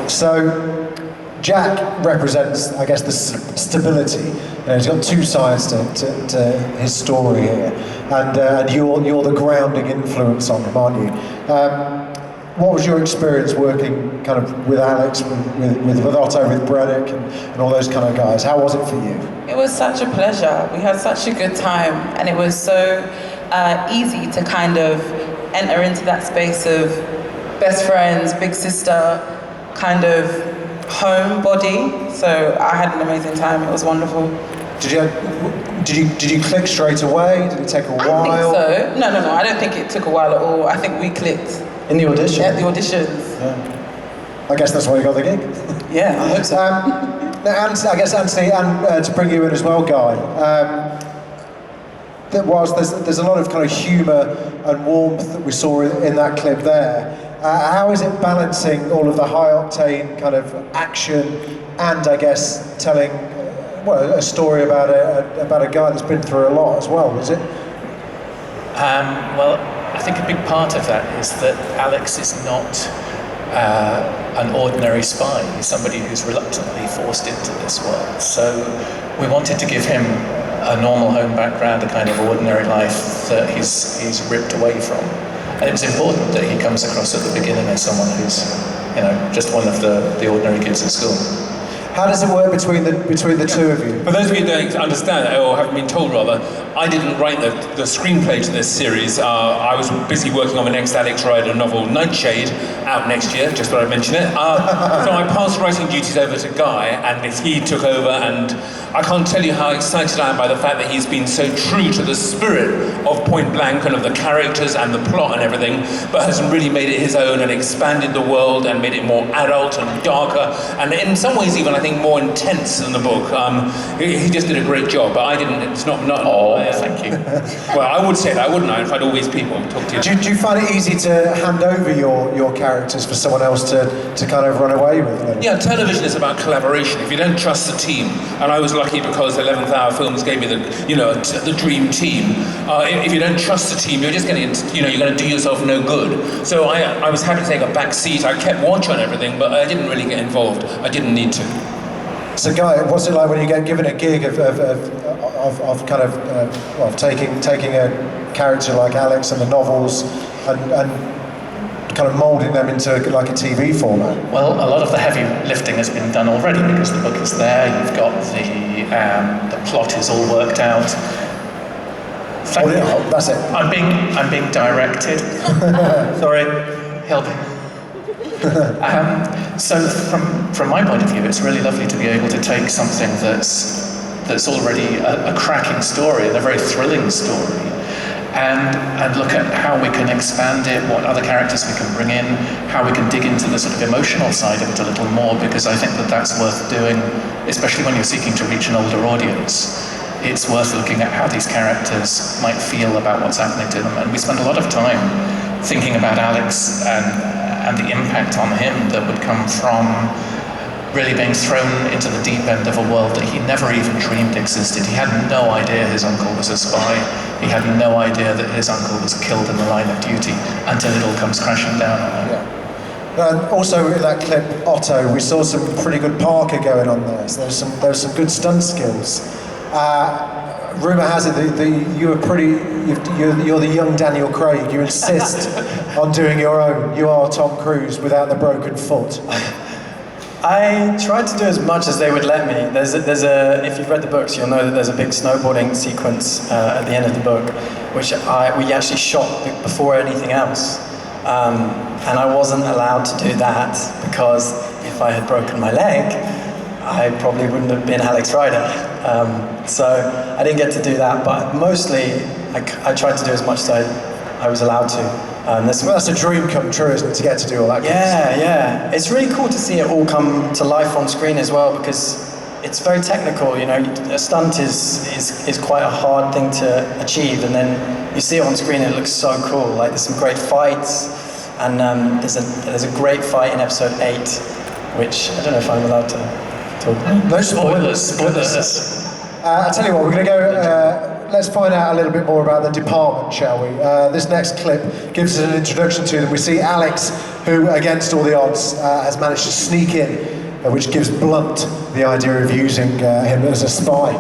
So, Jack represents, I guess, the stability. You know, he's got two sides to his story here, and you're the grounding influence on him, aren't you? What was your experience working kind of with Alex, with Otto, with Braddock, and all those kind of guys? How was it for you? It was such a pleasure. We had such a good time, and it was so easy to kind of enter into that space of best friends, big sister, kind of home body. So I had an amazing time. It was wonderful. Did you click straight away? Did it take a while? I think so. No. I don't think it took a while at all. I think we clicked. In the audition? At the auditions. Yeah. I guess that's why you got the gig. Yeah, I hope so. And I guess, Anthony, and to bring you in as well, Guy, there's a lot of kind of humour and warmth that we saw in that clip there. How is it balancing all of the high-octane kind of action and, I guess, telling a story about a guy that's been through a lot as well, is it? Well, I think a big part of that is that Alex is not an ordinary spy. He's somebody who's reluctantly forced into this world. So we wanted to give him a normal home background, a kind of ordinary life that he's ripped away from. And it was important that he comes across at the beginning as someone who's, you know, just one of the ordinary kids at school. How does it work between the two of you? For those of you who don't understand, or haven't been told rather, I didn't write the screenplay to this series. I was busy working on the next Alex Rider novel, Nightshade, out next year, just thought I'd mention it. So I passed writing duties over to Guy, and he took over, and I can't tell you how excited I am by the fact that he's been so true to the spirit of Point Blank and of the characters and the plot and everything, but has really made it his own and expanded the world and made it more adult and darker, and in some ways even I think more intense than the book. He just did a great job, but I didn't. It's not. Thank you. Well, I would say that, wouldn't I? If I had all these people talk to you. Do you find it easy to hand over your characters for someone else to kind of run away with? Yeah, television is about collaboration. If you don't trust the team, and I was lucky because 11th Hour Films gave me the dream team. If you don't trust the team, you're just going to, you're going to do yourself no good. So I was happy to take a back seat. I kept watch on everything, but I didn't really get involved. I didn't need to. So, Guy, what's it like when you get given a gig of taking a character like Alex and the novels and kind of moulding them into like a TV format? Well, a lot of the heavy lifting has been done already because the book is there. You've got the plot is all worked out. That's it. I'm being directed. Sorry, help. So from my point of view, it's really lovely to be able to take something that's already a cracking story and a very thrilling story, and look at how we can expand it, what other characters we can bring in, how we can dig into the sort of emotional side of it a little more, because I think that's worth doing, especially when you're seeking to reach an older audience. It's worth looking at how these characters might feel about what's happening to them, and we spend a lot of time thinking about Alex and the impact on him that would come from really being thrown into the deep end of a world that he never even dreamed existed. He had no idea his uncle was a spy. He had no idea that his uncle was killed in the line of duty until it all comes crashing down on him. Yeah. And also in that clip, Otto, we saw some pretty good parkour going on there. So there's some good stunt skills. Rumour has it that you're the young Daniel Craig. You insist on doing your own. You are Tom Cruise without the broken foot. I tried to do as much as they would let me. There's a if you've read the books, you'll know that there's a big snowboarding sequence at the end of the book, which we actually shot before anything else. And I wasn't allowed to do that because if I had broken my leg, I probably wouldn't have been Alex Rider. So I didn't get to do that, but mostly I tried to do as much as I was allowed to. That's a dream come true, isn't it, to get to do all that? Yeah. It's really cool to see it all come to life on screen as well, because it's very technical. A stunt is quite a hard thing to achieve, and then you see it on screen and it looks so cool. Like there's some great fights, and there's a great fight in episode 8, which I don't know if I'm allowed to talk about. No spoilers. I'll tell you what, we're going to go. Let's find out a little bit more about the department, shall we? This next clip gives us an introduction to them. We see Alex, who, against all the odds, has managed to sneak in, which gives Blunt the idea of using him as a spy.